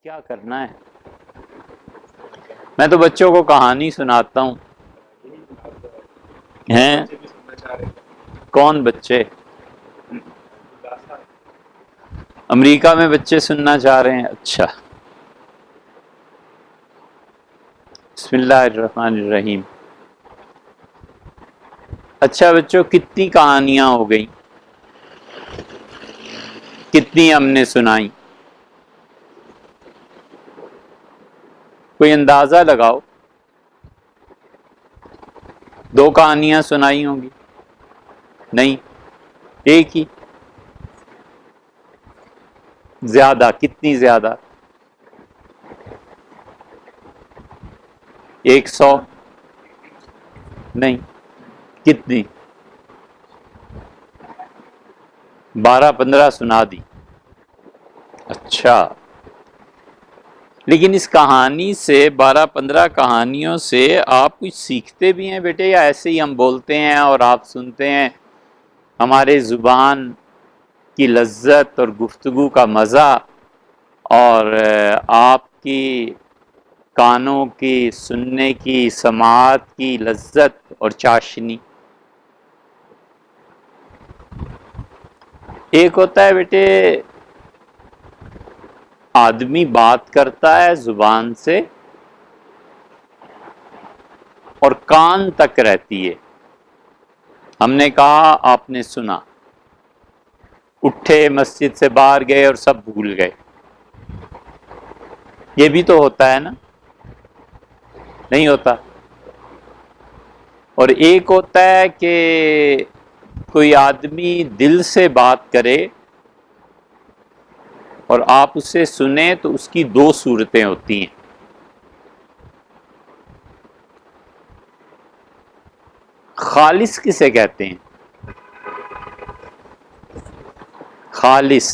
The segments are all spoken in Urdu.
کیا کرنا ہے؟ میں تو بچوں کو کہانی سناتا ہوں. ہیں کون بچے؟ امریکہ میں بچے سننا چاہ رہے ہیں؟ اچھا. بسم اللہ الرحمن الرحیم. اچھا بچوں، کتنی کہانیاں ہو گئیں؟ کتنی ہم نے سنائی؟ کوئی اندازہ لگاؤ. 2 کہانیاں سنائی ہوں گی؟ نہیں، ایک ہی. زیادہ؟ کتنی زیادہ؟ 100؟ نہیں. کتنی؟ 12-15 سنا دی. اچھا، لیکن اس کہانی سے 12-15 کہانیوں سے آپ کچھ سیکھتے بھی ہیں بیٹے، یا ایسے ہی ہم بولتے ہیں اور آپ سنتے ہیں؟ ہمارے زبان کی لذت اور گفتگو کا مزہ اور آپ کی کانوں کی سننے کی سماعت کی لذت اور چاشنی. ایک ہوتا ہے بیٹے آدمی بات کرتا ہے زبان سے اور کان تک رہتی ہے. ہم نے کہا، آپ نے سنا، اٹھے مسجد سے باہر گئے اور سب بھول گئے. یہ بھی تو ہوتا ہے نا؟ نہیں ہوتا؟ اور ایک ہوتا ہے کہ کوئی آدمی دل سے بات کرے اور آپ اسے سنیں تو اس کی 2 صورتیں ہوتی ہیں. خالص کسے کہتے ہیں؟ خالص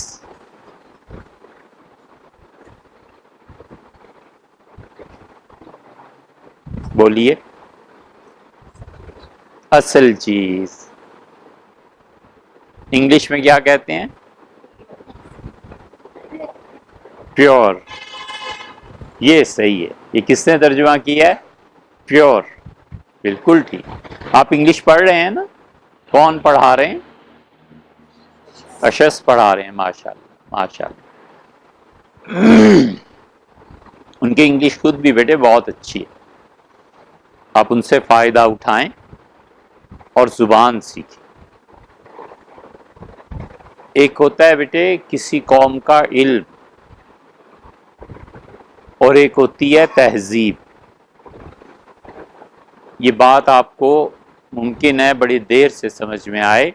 بولیے. اصل چیز. انگلش میں کیا کہتے ہیں؟ پیور. یہ صحیح ہے. یہ کس نے ترجمہ کیا ہے؟ پیور. بالکل ٹھیک. آپ انگلش پڑھ رہے ہیں نا؟ کون پڑھا رہے ہیں؟ اشس پڑھا رہے ہیں. ماشاء اللہ ماشاء اللہ. ان کی انگلش خود بھی بیٹے بہت اچھی ہے. آپ ان سے فائدہ اٹھائیں اور زبان سیکھیں. ایک ہوتا ہے بیٹے کسی قوم کا علم اور ایک ہوتی ہے تہذیب. یہ بات آپ کو ممکن ہے بڑی دیر سے سمجھ میں آئے،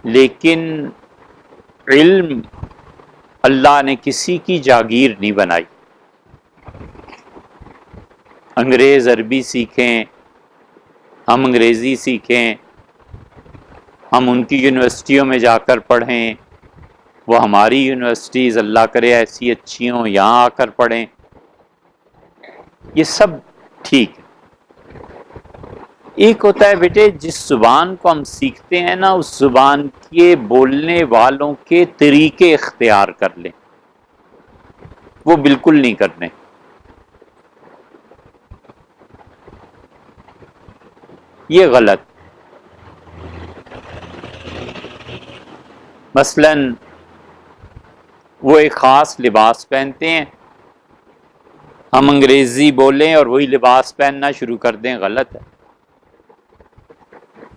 لیکن علم اللہ نے کسی کی جاگیر نہیں بنائی. انگریز عربی سیکھیں، ہم انگریزی سیکھیں، ہم ان کی یونیورسٹیوں میں جا کر پڑھیں، وہ ہماری یونیورسٹیز اللہ کرے ایسی اچھی ہوں یہاں آ کر پڑھیں، یہ سب ٹھیک ہے. ایک ہوتا ہے بیٹے جس زبان کو ہم سیکھتے ہیں نا، اس زبان کے بولنے والوں کے طریقے اختیار کر لیں. وہ بالکل نہیں کرنے. یہ غلط. مثلا وہ ایک خاص لباس پہنتے ہیں، ہم انگریزی بولیں اور وہی لباس پہننا شروع کر دیں، غلط ہے.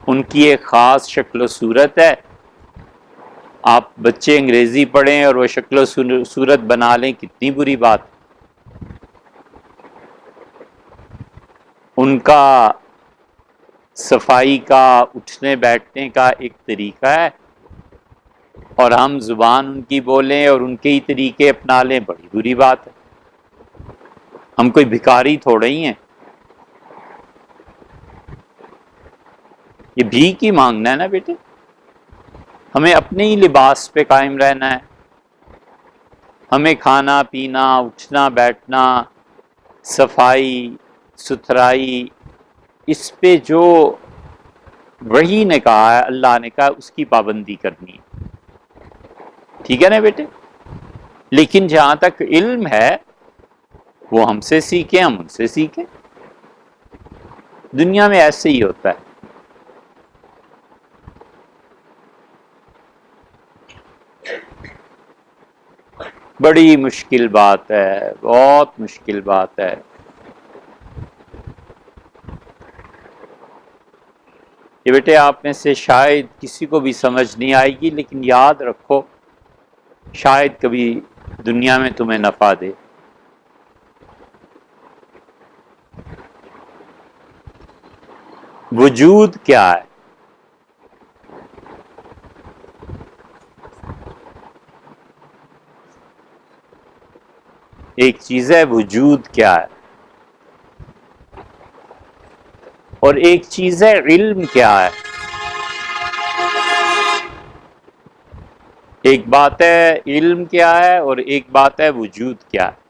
ان کی ایک خاص شکل و صورت ہے. آپ بچے انگریزی پڑھیں اور وہ شکل و صورت بنا لیں، کتنی بری بات. ان کا صفائی کا، اٹھنے بیٹھنے کا ایک طریقہ ہے، اور ہم زبان ان کی بولیں اور ان کے ہی طریقے اپنا لیں، بڑی بری بات ہے. ہم کوئی بھکاری تھوڑے ہی ہیں. یہ بھیک ہی مانگنا ہے نا بیٹے. ہمیں اپنے ہی لباس پہ قائم رہنا ہے. ہمیں کھانا پینا، اٹھنا بیٹھنا، صفائی ستھرائی، اس پہ جو وحی نے کہا ہے، اللہ نے کہا، اس کی پابندی کرنی ہے. ٹھیک ہے نا بیٹے؟ لیکن جہاں تک علم ہے وہ ہم سے سیکھیں، ہم ان سے سیکھیں. دنیا میں ایسے ہی ہوتا ہے. بڑی مشکل بات ہے، بہت مشکل بات ہے. یہ بیٹے آپ میں سے شاید کسی کو بھی سمجھ نہیں آئے گی، لیکن یاد رکھو شاید کبھی دنیا میں تمہیں نفع دے. وجود کیا ہے؟ ایک چیز ہے وجود کیا ہے، اور ایک چیز ہے علم کیا ہے. ایک بات ہے علم کیا ہے اور ایک بات ہے وجود کیا ہے.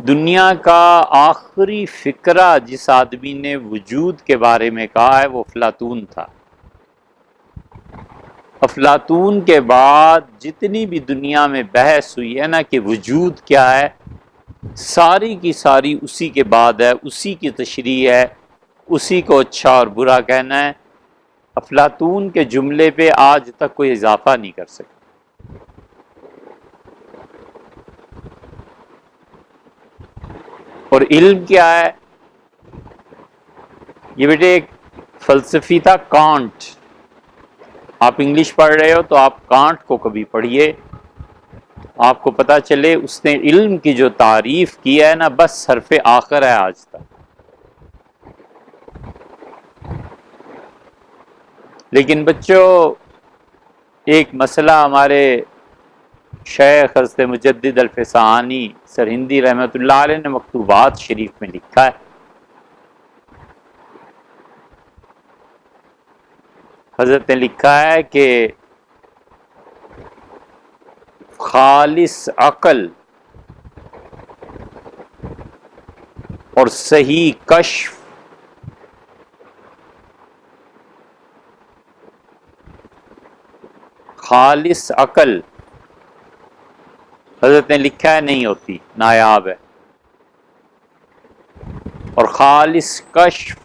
دنیا کا آخری فکرہ جس آدمی نے وجود کے بارے میں کہا ہے وہ افلاطون تھا. افلاطون کے بعد جتنی بھی دنیا میں بحث ہوئی ہے نا کہ وجود کیا ہے، ساری کی ساری اسی کے بعد ہے، اسی کی تشریح ہے، اسی کو اچھا اور برا کہنا ہے. افلاطون کے جملے پہ آج تک کوئی اضافہ نہیں کر سکتا. اور علم کیا ہے؟ یہ بیٹے ایک فلسفی تھا کانٹ. آپ انگلش پڑھ رہے ہو تو آپ کانٹ کو کبھی پڑھیے، آپ کو پتا چلے اس نے علم کی جو تعریف کی ہے نا بس حرف آخر ہے آج تک. لیکن بچوں ایک مسئلہ ہمارے شیخ حضرت مجدد الفسانی سرہندی رحمۃ اللہ علیہ نے مکتوبات شریف میں لکھا ہے. حضرت نے لکھا ہے کہ خالص عقل اور صحیح کشف خالص عقل حضرت نے لکھا ہے نہیں ہوتی، نایاب ہے. اور خالص کشف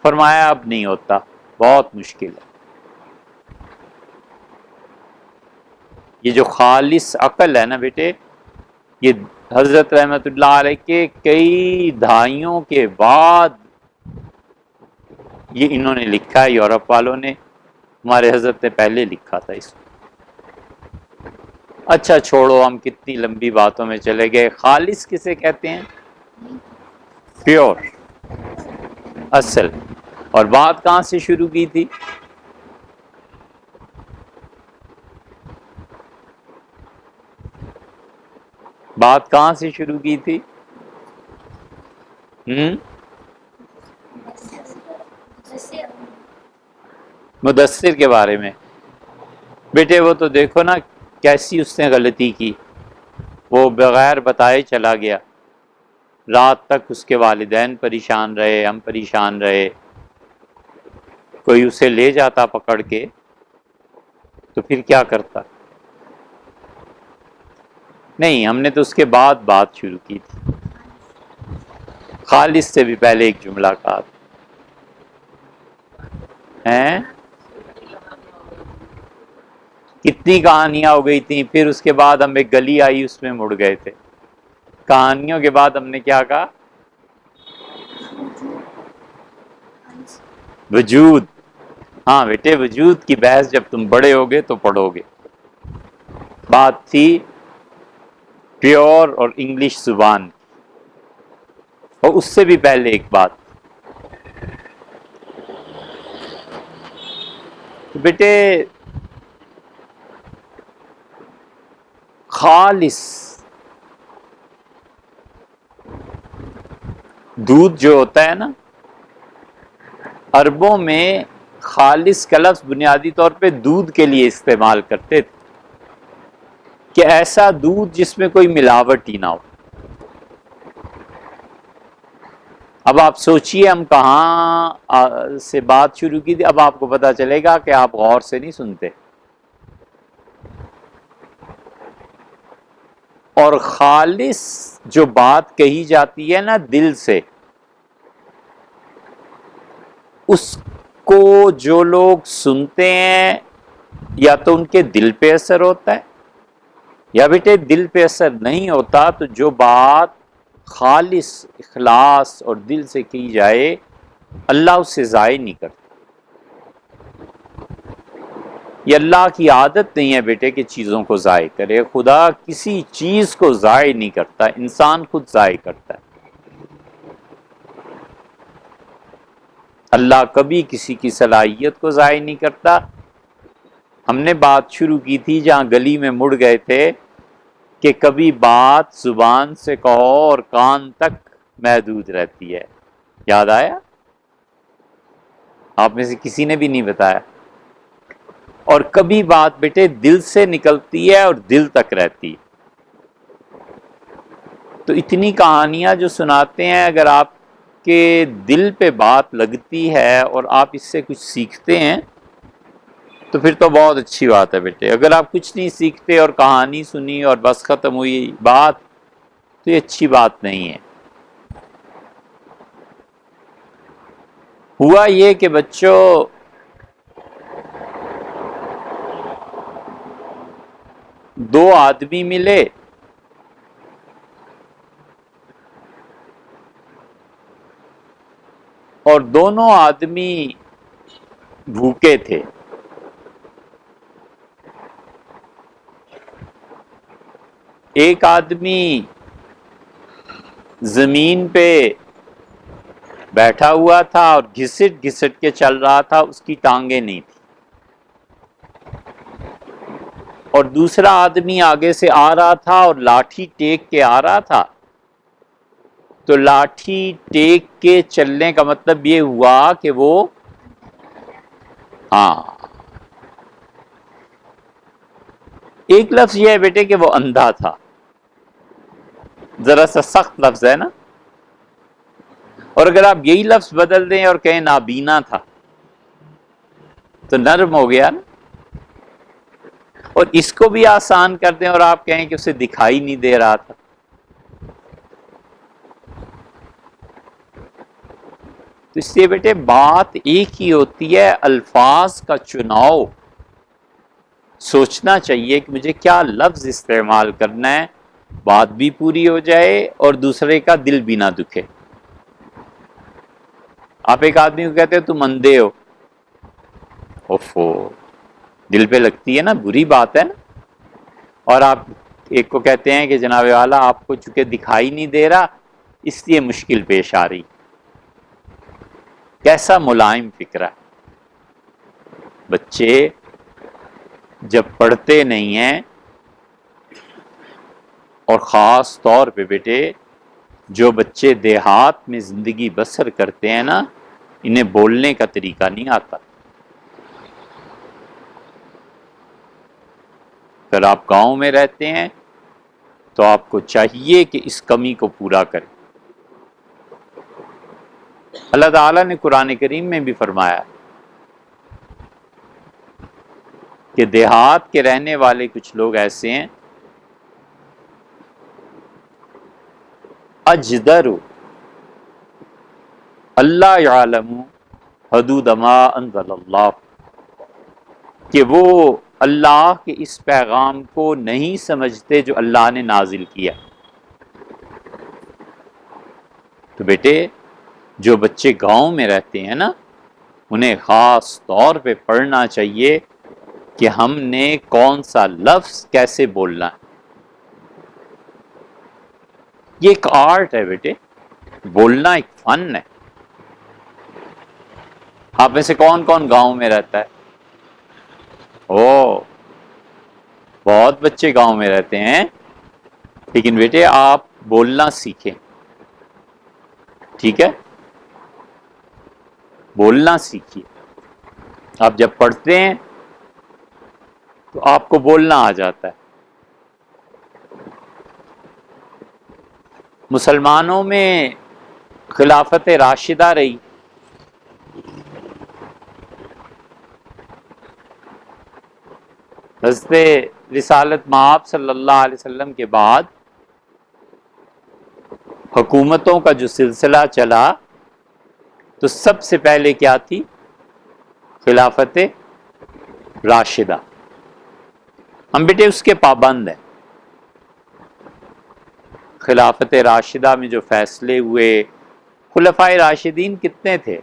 فرمایا اب نہیں ہوتا، بہت مشکل ہے. یہ جو خالص عقل ہے نا بیٹے، یہ حضرت رحمت اللہ علیہ کے کئی دہائیوں کے بعد یہ انہوں نے لکھا ہے، یورپ والوں نے. ہمارے حضرت نے پہلے لکھا تھا اس کو. اچھا چھوڑو، ہم کتنی لمبی باتوں میں چلے گئے. خالص کسے کہتے ہیں؟ پیور، اصل. اور بات کہاں سے شروع کی تھی؟ بات کہاں سے شروع کی تھی؟ مدثر کے بارے میں. بیٹے وہ تو دیکھو نا کیسی اس نے غلطی کی. وہ بغیر بتائے چلا گیا، رات تک اس کے والدین پریشان رہے، ہم پریشان رہے. کوئی اسے لے جاتا پکڑ کے تو پھر کیا کرتا؟ نہیں، ہم نے تو اس کے بعد بات شروع کی تھی. خالص سے بھی پہلے ایک جملہ کہا تھا. ہیں کتنی کہانیاں ہو گئی تھیں، پھر اس کے بعد ہم ایک گلی آئی اس میں مڑ گئے تھے. کہانیوں کے بعد ہم نے کیا کہا؟ وجود. ہاں بیٹے وجود کی بحث جب تم بڑے ہوگے تو پڑھو گے. بات تھی پیور اور انگلش زبان. اور اس سے بھی پہلے ایک بات، بیٹے خالص دودھ جو ہوتا ہے نا، عربوں میں خالص کا لفظ بنیادی طور پہ دودھ کے لیے استعمال کرتے تھے کہ ایسا دودھ جس میں کوئی ملاوٹ ہی نہ ہو. اب آپ سوچئے ہم کہاں سے بات شروع کی تھی. اب آپ کو پتا چلے گا کہ آپ غور سے نہیں سنتے. اور خالص جو بات کہی جاتی ہے نا دل سے، اس کو جو لوگ سنتے ہیں یا تو ان کے دل پہ اثر ہوتا ہے، یا بیٹے دل پہ اثر نہیں ہوتا تو جو بات خالص اخلاص اور دل سے کی جائے اللہ اسے ضائع نہیں کرتا۔ یہ اللہ کی عادت نہیں ہے بیٹے کہ چیزوں کو ضائع کرے، خدا کسی چیز کو ضائع نہیں کرتا، انسان خود ضائع کرتا ہے۔ اللہ کبھی کسی کی صلاحیت کو ضائع نہیں کرتا۔ ہم نے بات شروع کی تھی جہاں گلی میں مڑ گئے تھے کہ کبھی بات زبان سے کہو اور کان تک محدود رہتی ہے، یاد آیا؟ آپ میں سے کسی نے بھی نہیں بتایا۔ اور کبھی بات بیٹے دل سے نکلتی ہے اور دل تک رہتی ہے۔ تو اتنی کہانیاں جو سناتے ہیں، اگر آپ کے دل پہ بات لگتی ہے اور آپ اس سے کچھ سیکھتے ہیں تو پھر تو بہت اچھی بات ہے بیٹے۔ اگر آپ کچھ نہیں سیکھتے اور کہانی سنی اور بس ختم ہوئی بات، تو یہ اچھی بات نہیں ہے۔ ہوا یہ کہ بچوں دو آدمی ملے، اور دونوں آدمی بھوکے تھے۔ ایک آدمی زمین پہ بیٹھا ہوا تھا اور گھسٹ گھسٹ کے چل رہا تھا، اس کی ٹانگیں نہیں تھی، اور دوسرا آدمی آگے سے آ رہا تھا اور لاٹھی ٹیک کے آ رہا تھا۔ تو لاٹھی ٹیک کے چلنے کا مطلب یہ ہوا کہ وہ ایک لفظ یہ ہے بیٹے کہ وہ اندھا تھا، ذرا سا سخت لفظ ہے نا، اور اگر آپ یہی لفظ بدل دیں اور کہیں نابینا تھا تو نرم ہو گیا نا، اور اس کو بھی آسان کر دیں اور آپ کہیں کہ اسے دکھائی نہیں دے رہا تھا۔ تو اس لیے بیٹے بات ایک ہی ہوتی ہے، الفاظ کا چناؤ سوچنا چاہیے کہ مجھے کیا لفظ استعمال کرنا ہے، بات بھی پوری ہو جائے اور دوسرے کا دل بھی نہ دکھے۔ آپ ایک آدمی کو کہتے ہیں تم اندھے ہو، اوفو، دل پہ لگتی ہے نا، بری بات ہے نا۔ اور آپ ایک کو کہتے ہیں کہ جناب والا آپ کو چونکہ دکھائی نہیں دے رہا اس لیے مشکل پیش آ رہی، کیسا ملائم فکر ہے۔ بچے جب پڑھتے نہیں ہیں، اور خاص طور پہ بیٹے جو بچے دیہات میں زندگی بسر کرتے ہیں نا، انہیں بولنے کا طریقہ نہیں آتا۔ اگر آپ گاؤں میں رہتے ہیں تو آپ کو چاہیے کہ اس کمی کو پورا کریں۔ اللہ تعالیٰ نے قرآن کریم میں بھی فرمایا کہ دیہات کے رہنے والے کچھ لوگ ایسے ہیں، اجدر اللہ یعلم حدود ما انزل اللہ، کہ وہ اللہ کے اس پیغام کو نہیں سمجھتے جو اللہ نے نازل کیا۔ تو بیٹے جو بچے گاؤں میں رہتے ہیں نا، انہیں خاص طور پہ پڑھنا چاہیے کہ ہم نے کون سا لفظ کیسے بولنا ہے۔ یہ ایک آرٹ ہے بیٹے، بولنا ایک فن ہے۔ آپ میں سے کون کون گاؤں میں رہتا ہے؟ بہت بچے گاؤں میں رہتے ہیں، لیکن بیٹے آپ بولنا سیکھیں، ٹھیک ہے؟ بولنا سیکھیے۔ آپ جب پڑھتے ہیں تو آپ کو بولنا آ جاتا ہے۔ مسلمانوں میں خلافت راشدہ رہی، حضرت رسالت مآب صلی اللہ علیہ وسلم کے بعد حکومتوں کا جو سلسلہ چلا تو سب سے پہلے کیا تھی؟ خلافت راشدہ. ہم بیٹے اس کے پابند ہیں. خلافت راشدہ میں جو فیصلے ہوئے، خلفائے راشدین کتنے تھے؟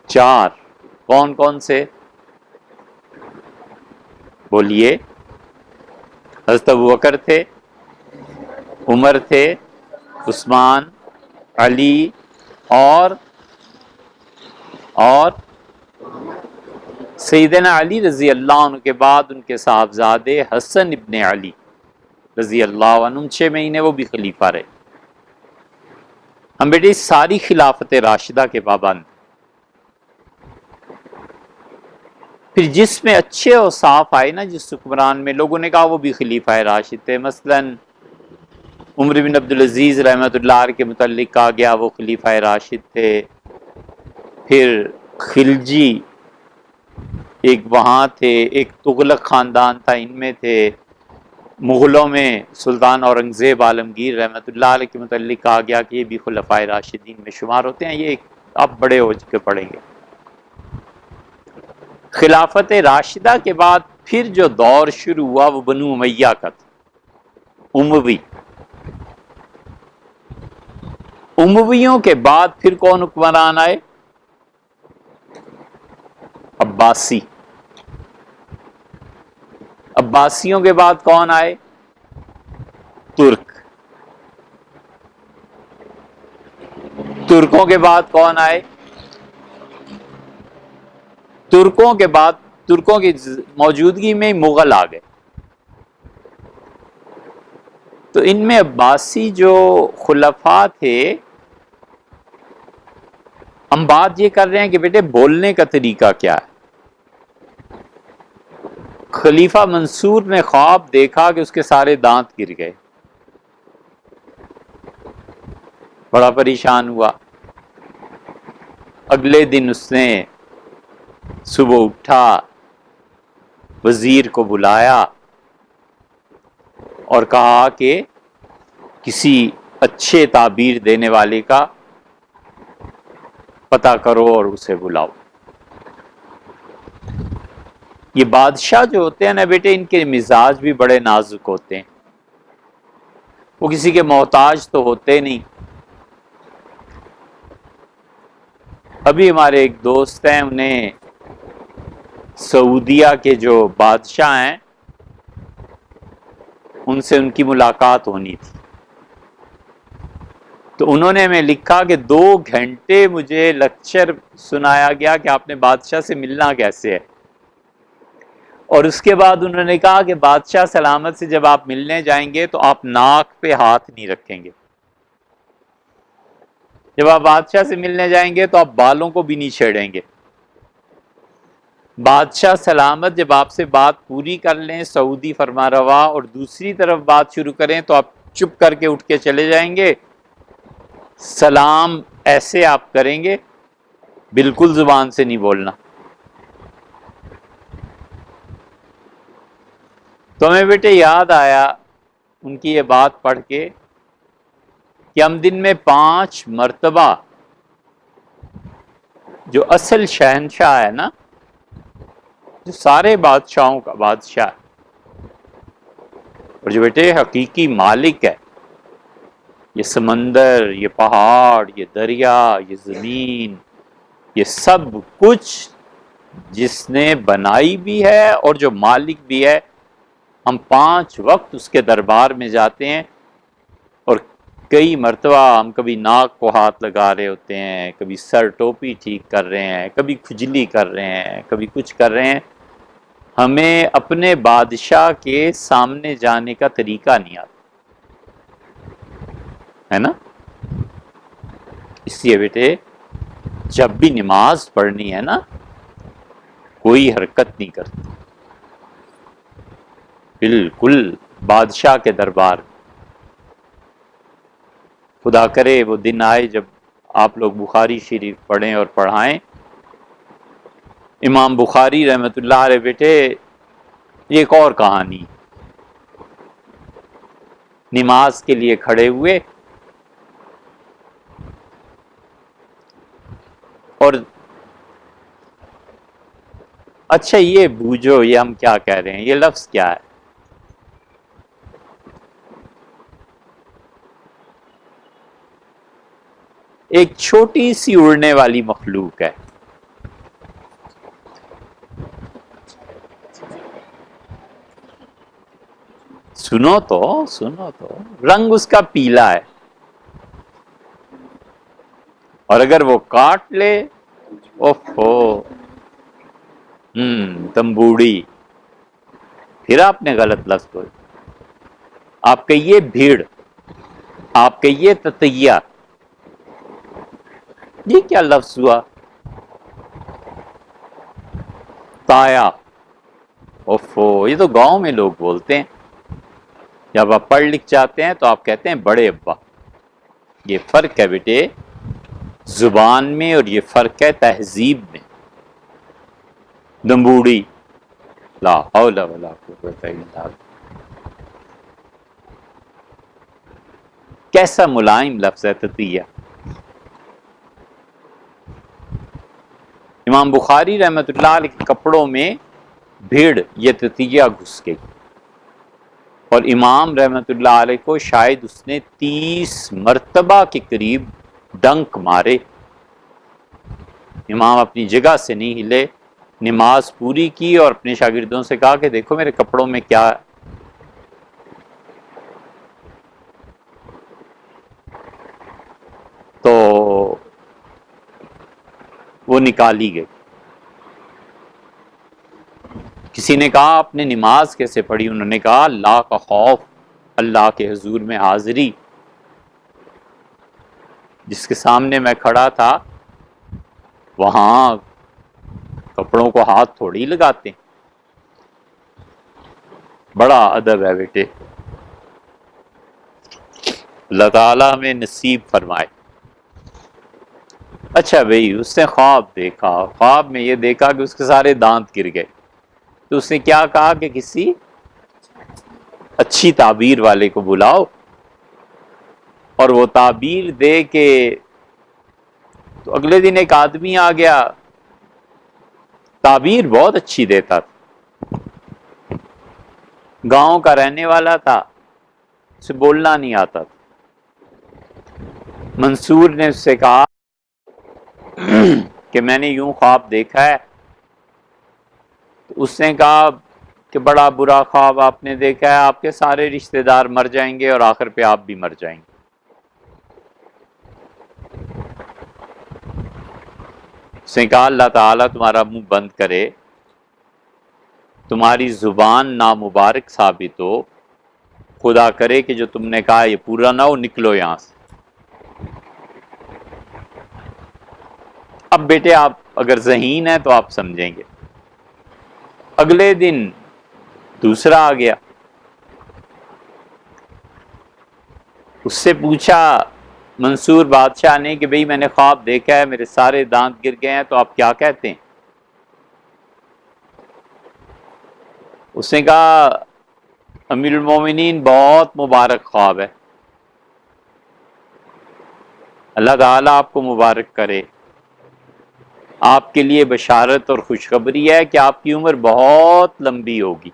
4. کون کون سے؟ بولیے. حضرت ابوبکر تھے، عمر تھے، عثمان، علی اور سیدنا علی رضی اللہ عنہ کے بعد ان کے صاحبزادے حسن ابن علی رضی اللہ عنہ 6 مہینے وہ بھی خلیفہ رہے. ہم بیٹے ساری خلافت راشدہ کے پابند. پھر جس میں اچھے اور صاف آئے نا، جس حکمران میں لوگوں نے کہا وہ بھی خلیفہ راشد تھے، مثلا عمر بن عبدالعزیز رحمۃ اللہ علیہ کے متعلق کہا گیا وہ خلیفہ راشد تھے. پھر خلجی ایک وہاں تھے، ایک تغلق خاندان تھا، ان میں تھے. مغلوں میں سلطان اورنگزیب عالمگیر رحمۃ اللہ علیہ کے متعلق کہا گیا کہ یہ بھی خلفائے راشدین میں شمار ہوتے ہیں. یہ آپ بڑے ہو کے پڑھیں گے. خلافت راشدہ کے بعد پھر جو دور شروع ہوا وہ بنو امیہ کا تھا. امویوں کے بعد پھر کون حکمران آئے؟ عباسی. عباسیوں کے بعد کون آئے؟ ترک. ترکوں کے بعد کون آئے؟ ترکوں کے بعد ترکوں کی موجودگی میں مغل آ گئے. تو ان میں عباسی جو خلفاء تھے، ہم بات یہ کر رہے ہیں کہ بیٹے بولنے کا طریقہ کیا ہے. خلیفہ منصور نے خواب دیکھا کہ اس کے سارے دانت گر گئے، بڑا پریشان ہوا. اگلے دن اس نے صبح اٹھا، وزیر کو بلایا اور کہا کہ کسی اچھے تعبیر دینے والے کا پتہ کرو اور اسے بلاؤ. یہ بادشاہ جو ہوتے ہیں نا بیٹے، ان کے مزاج بھی بڑے نازک ہوتے ہیں. وہ کسی کے محتاج تو ہوتے نہیں. ابھی ہمارے ایک دوست ہیں، انہیں سعودیہ کے جو بادشاہ ہیں ان سے ان کی ملاقات ہونی تھی. تو انہوں نے ہمیں لکھا کہ 2 گھنٹے مجھے لیکچر سنایا گیا کہ آپ نے بادشاہ سے ملنا کیسے ہے. اور اس کے بعد انہوں نے کہا کہ بادشاہ سلامت سے جب آپ ملنے جائیں گے تو آپ ناک پہ ہاتھ نہیں رکھیں گے. جب آپ بادشاہ سے ملنے جائیں گے تو آپ بالوں کو بھی نہیں چھیڑیں گے. بادشاہ سلامت جب آپ سے بات پوری کر لیں سعودی فرما روا اور دوسری طرف بات شروع کریں تو آپ چپ کر کے اٹھ کے چلے جائیں گے. سلام ایسے آپ کریں گے، بالکل زبان سے نہیں بولنا. تو ہمیں بیٹے یاد آیا ان کی یہ بات پڑھ کے کہ ہم دن میں 5 مرتبہ جو اصل شہنشاہ ہے نا، جو سارے بادشاہوں کا بادشاہ ہے اور جو بیٹے حقیقی مالک ہے، یہ سمندر، یہ پہاڑ، یہ دریا، یہ زمین، یہ سب کچھ جس نے بنائی بھی ہے اور جو مالک بھی ہے، ہم 5 وقت اس کے دربار میں جاتے ہیں. اور کئی مرتبہ ہم کبھی ناک کو ہاتھ لگا رہے ہوتے ہیں، کبھی سر ٹوپی ٹھیک کر رہے ہیں، کبھی کھجلی کر رہے ہیں، کبھی کچھ کر رہے ہیں. ہمیں اپنے بادشاہ کے سامنے جانے کا طریقہ نہیں آتا ہے نا. اس لیے بیٹے جب بھی نماز پڑھنی ہے نا، کوئی حرکت نہیں کرتی، بالکل بادشاہ کے دربار. خدا کرے وہ دن آئے جب آپ لوگ بخاری شریف پڑھیں اور پڑھائیں. امام بخاری رحمۃ اللہ علیہ بیٹے، یہ ایک اور کہانی. نماز کے لیے کھڑے ہوئے، اور اچھا یہ بوجھو، یہ ہم کیا کہہ رہے ہیں، یہ لفظ کیا ہے؟ ایک چھوٹی سی اڑنے والی مخلوق ہے، سنو تو رنگ اس کا پیلا ہے، اور اگر وہ کاٹ لے، اوہو، تمبوڑی، پھر آپ نے غلط لفظ بول، آپ کہیے بھیڑ، آپ کہیے تتیا، یہ کیا لفظ ہوا؟ تایا، اوفو، یہ تو گاؤں میں لوگ بولتے ہیں، جب آپ پڑھ لکھ جاتے ہیں تو آپ کہتے ہیں بڑے ابا۔ یہ فرق ہے بیٹے زبان میں، اور یہ فرق ہے تہذیب میں۔ دمبوڑی، لا حول ولا قوت الا باللہ، کیسا ملائم لفظ ہے تتیا۔ امام بخاری رحمۃ اللہ علیہ کے کپڑوں میں بھیڑ یہ تتیا گھس گئی، اور امام رحمۃ اللہ علیہ کو شاید اس نے 30 مرتبہ کے قریب ڈنک مارے۔ امام اپنی جگہ سے نہیں ہلے، نماز پوری کی اور اپنے شاگردوں سے کہا کہ دیکھو میرے کپڑوں میں کیا ہے، تو وہ نکالی گئی۔ کسی نے کہا آپ نے نماز کیسے پڑھی؟ انہوں نے کہا اللہ کا خوف، اللہ کے حضور میں حاضری، جس کے سامنے میں کھڑا تھا وہاں کپڑوں کو ہاتھ تھوڑی لگاتے، بڑا ادب ہے بیٹے، اللہ تعالیٰ ہمیں نصیب فرمائے۔ اچھا بھئی، اس نے خواب دیکھا، خواب میں یہ دیکھا کہ اس کے سارے دانت گر گئے، تو اس نے کیا کہا کہ کسی اچھی تعبیر والے کو بلاؤ، اور وہ تعبیر دے کے، تو اگلے دن ایک آدمی آ گیا، تعبیر بہت اچھی دیتا تھا، گاؤں کا رہنے والا تھا، اسے بولنا نہیں آتا تھا۔ منصور نے اس سے کہا کہ میں نے یوں خواب دیکھا ہے، تو اس نے کہا کہ بڑا برا خواب آپ نے دیکھا ہے، آپ کے سارے رشتہ دار مر جائیں گے اور آخر پہ آپ بھی مر جائیں گے۔ اس نے کہا اللہ تعالیٰ تمہارا منہ بند کرے، تمہاری زبان نامبارک ثابت ہو، خدا کرے کہ جو تم نے کہا یہ پورا نہ ہو، نکلو یہاں سے۔ اب بیٹے آپ اگر ذہین ہیں تو آپ سمجھیں گے۔ اگلے دن دوسرا آ گیا، اس سے پوچھا منصور بادشاہ نے کہ بھئی میں نے خواب دیکھا ہے، میرے سارے دانت گر گئے ہیں، تو آپ کیا کہتے ہیں؟ اس نے کہا امیر المومنین بہت مبارک خواب ہے، اللہ تعالیٰ آپ کو مبارک کرے، آپ کے لیے بشارت اور خوشخبری ہے کہ آپ کی عمر بہت لمبی ہوگی۔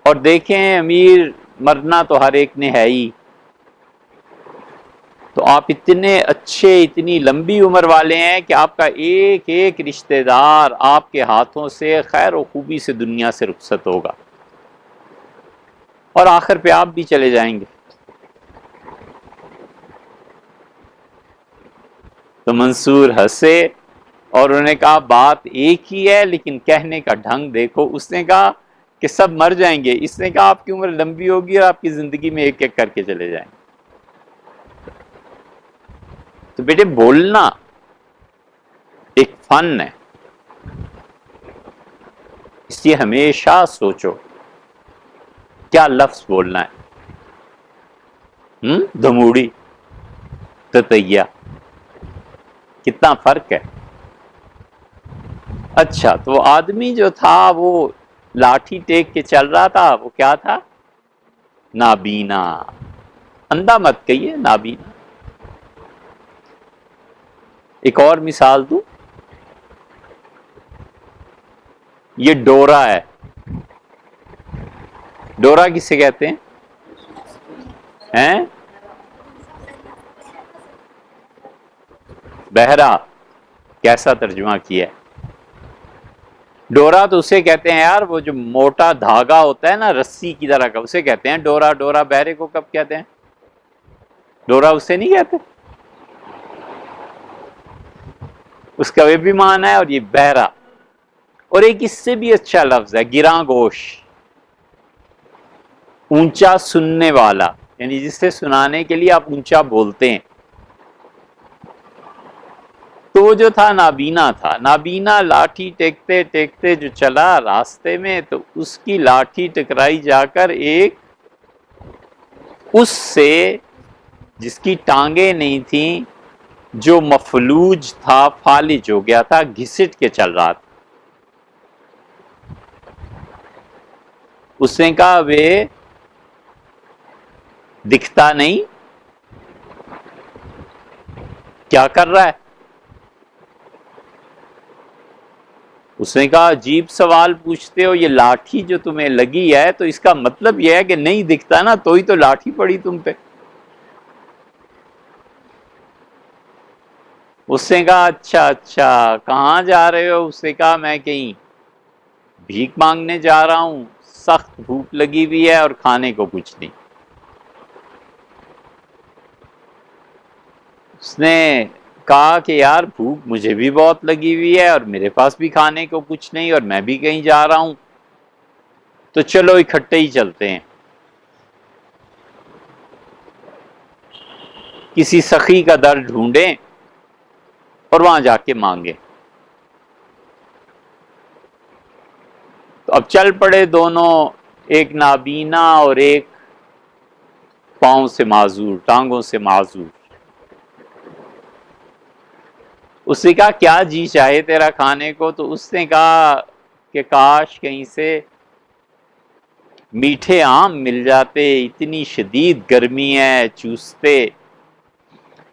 اور دیکھیں امیر، مرنا تو ہر ایک نے ہے ہی، تو آپ اتنے اچھے، اتنی لمبی عمر والے ہیں کہ آپ کا ایک ایک رشتہ دار آپ کے ہاتھوں سے خیر و خوبی سے دنیا سے رخصت ہوگا، اور آخر پہ آپ بھی چلے جائیں گے۔ تو منصور ہنسے اور انہوں نے کہا بات ایک ہی ہے لیکن کہنے کا ڈھنگ دیکھو۔ اس نے کہا کہ سب مر جائیں گے، اس نے کہا آپ کی عمر لمبی ہوگی اور آپ کی زندگی میں ایک ایک کر کے چلے جائیں گے۔ تو بیٹے بولنا ایک فن ہے، اس لیے ہمیشہ سوچو کیا لفظ بولنا ہے۔ دھموڑی، تتیا، کتنا فرق ہے۔ اچھا، تو وہ آدمی جو تھا وہ لاٹھی ٹیک کے چل رہا تھا وہ کیا تھا؟ نابینا. اندھا مت کہیے، نابینا. ایک اور مثال دوں، یہ ڈورا ہے. ڈورا کسے کہتے ہیں؟ بہرا. کیسا ترجمہ کیا ہے؟ ڈورا تو اسے کہتے ہیں یار وہ جو موٹا دھاگا ہوتا ہے نا رسی کی طرح کا، اسے کہتے ہیں ڈورا. ڈورا بہرے کو کب کہتے ہیں؟ ڈورا اسے نہیں کہتے. اس کا وہ بھی معنی ہے، اور یہ بہرا. اور ایک اس سے بھی اچھا لفظ ہے گراں گوش، اونچا سننے والا، یعنی جس سے سنانے کے لیے آپ اونچا بولتے ہیں. تو وہ جو تھا نابینا تھا. نابینا لاٹھی ٹیکتے ٹیکتے جو چلا راستے میں، تو اس کی لاٹھی ٹکرائی جا کر ایک اس سے جس کی ٹانگیں نہیں تھیں، جو مفلوج تھا، فالج ہو گیا تھا، گھسٹ کے چل رہا تھا. اس نے کہا وہ دکھتا نہیں، کیا کر رہا ہے؟ اس نے کہا عجیب سوال پوچھتے ہو، یہ لاٹھی جو تمہیں لگی ہے تو اس کا مطلب یہ ہے کہ نہیں دکھتا نا، تو ہی تو لاٹھی پڑی تم پہ. اس نے کہا اچھا اچھا کہاں جا رہے ہو؟ اس نے کہا میں کہیں بھیک مانگنے جا رہا ہوں، سخت بھوک لگی ہوئی ہے اور کھانے کو کچھ نہیں. اس نے کہا کہ یار بھوک مجھے بھی بہت لگی ہوئی ہے اور میرے پاس بھی کھانے کو کچھ نہیں، اور میں بھی کہیں جا رہا ہوں، تو چلو اکٹھے ہی چلتے ہیں، کسی سخی کا در ڈھونڈیں اور وہاں جا کے مانگیں. تو اب چل پڑے دونوں، ایک نابینا اور ایک پاؤں سے معذور، ٹانگوں سے معذور. اس نے کہا کیا جی چاہے تیرا کھانے کو؟ تو اس نے کہا کہ کاش کہیں سے میٹھے آم مل جاتے، اتنی شدید گرمی ہے، چوستے.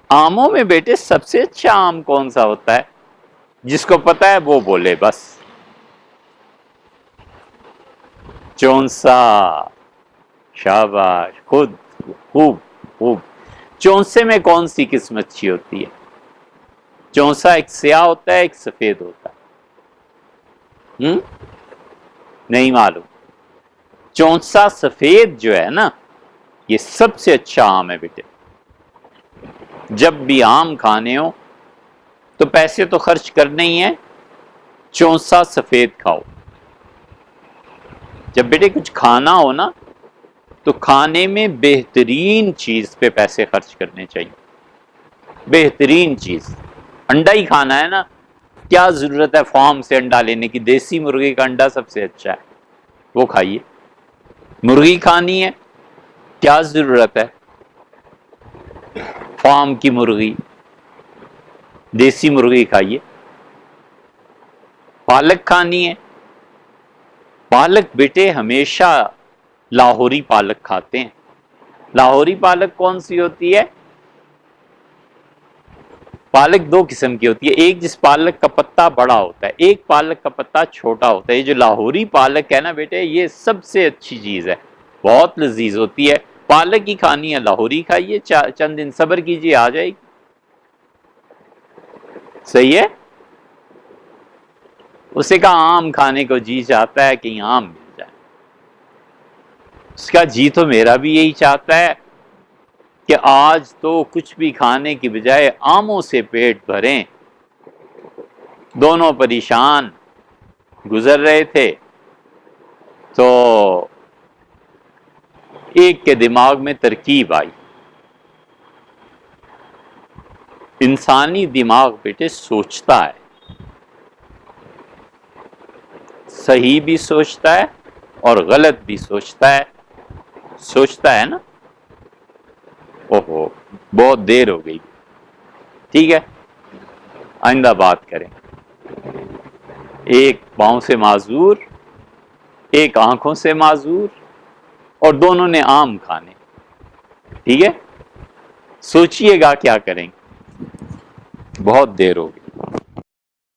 آموں میں بیٹے سب سے اچھا آم کون سا ہوتا ہے؟ جس کو پتا ہے وہ بولے بس. چونسا. شاباش، خود خوب خوب. چونسے میں کون سی قسم اچھی ہوتی ہے؟ چونسا ایک سیاہ ہوتا ہے، ایک سفید ہوتا ہے. نہیں معلوم. چونسا سفید جو ہے نا، یہ سب سے اچھا آم ہے بیٹے. جب بھی آم کھانے ہو تو پیسے تو خرچ کرنے ہی ہیں، چونسا سفید کھاؤ. جب بیٹے کچھ کھانا ہو نا تو کھانے میں بہترین چیز پہ پیسے خرچ کرنے چاہیے. بہترین چیز. انڈا ہی کھانا ہے نا، کیا ضرورت ہے فارم سے انڈا لینے کی؟ دیسی مرغی کا انڈا سب سے اچھا ہے، وہ کھائیے. مرغی کھانی ہے، کیا ضرورت ہے فارم کی مرغی؟ دیسی مرغی کھائیے. پالک کھانی ہے، پالک بیٹے ہمیشہ لاہوری پالک کھاتے ہیں. لاہوری پالک کون سی ہوتی ہے؟ پالک دو قسم کی ہوتی ہے، ایک جس پالک کا پتا بڑا ہوتا ہے، ایک پالک کا پتا چھوٹا ہوتا ہے. یہ جو لاہوری پالک ہے نا بیٹے، یہ سب سے اچھی چیز ہے، بہت لذیذ ہوتی ہے. پالک ہی کھانی ہے، لاہوری کھائیے، چند دن صبر کیجیے آ جائے گی. صحیح ہے. اسے کہا آم کھانے کو جی چاہتا ہے، کہیں آم مل جائے. اس کا جی تو میرا بھی یہی چاہتا ہے کہ آج تو کچھ بھی کھانے کی بجائے آموں سے پیٹ بھریں. دونوں پریشان گزر رہے تھے تو ایک کے دماغ میں ترکیب آئی. انسانی دماغ بیٹے سوچتا ہے، صحیح بھی سوچتا ہے اور غلط بھی سوچتا ہے. سوچتا ہے نا. اوہو بہت دیر ہو گئی، ٹھیک ہے آئندہ بات کریں. ایک پاؤں سے معذور، ایک آنکھوں سے معذور اور دونوں نے آم کھانے. ٹھیک ہے, سوچئے گا کیا کریں. بہت دیر ہو گئی.